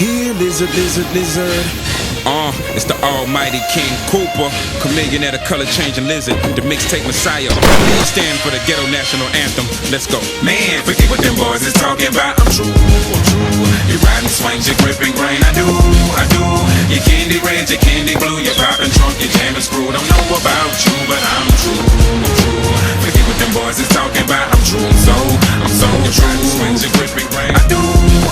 Here, lizard, lizard, lizard. It's the almighty King Cooper, chameleon at a color-changing lizard, the mixtape messiah. Stand for the ghetto national anthem. Let's go. Man, forget what them boys is talking about. I'm true, I'm true. You riding swings, you gripping grain. I do, I do. Your candy red, your candy blue, your popping trunk, your jamming screw. Don't know about you, but I'm true, I'm true. Forget what them boys is talking about. I'm true, I'm so true. Riding swings, you gripping grain. I do,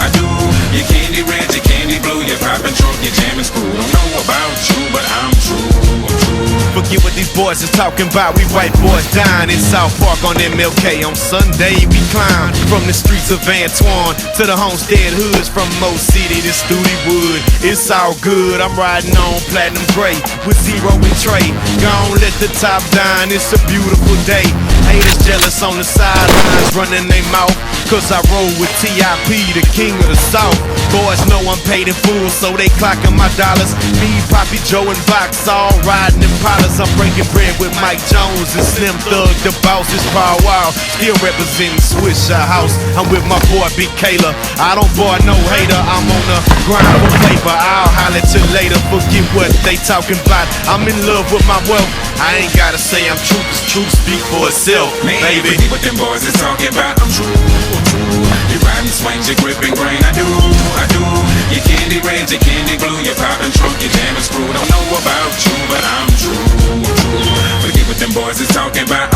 I do. Your candy red, your candy blue, your popping trunk, your jamming screw. Don't know about you, but I'm true, I'm true. Forget what these boys is talking about. We white boys dying in South Park on MLK. On Sunday we climb from the streets of Antoine to the homestead hoods, from Mo City to Studi Wood. It's all good. I'm riding on platinum gray with zero and Trey. Gone let the top down. It's a beautiful day. Haters jealous on the sidelines, running their mouth, cause I roll with T.I.P., the king of the South. Boys know I'm paid in full, so they clocking my dollars. Me, Poppy, Joe, and Vox all riding in Impalas. I'm breaking bread with Mike Jones and Slim Thug, the boss is Paul Wild. Still representing Swisher House. I'm with my boy Big Kayla. I don't boy no hater. I'm on the grind for paper. I'll holler at you later. Forget what they talking about. I'm in love with my wealth. I ain't gotta say I'm true, cause truth speak for itself, man, baby. Forget what them boys is talking about. I'm true, I'm true. You riding swings, you gripping grain. I do, I do. Your candy red, your candy blue, your popping trunk, your jamming screw. Don't know about you, but I'm true, I'm true. Forget what them boys is talking about.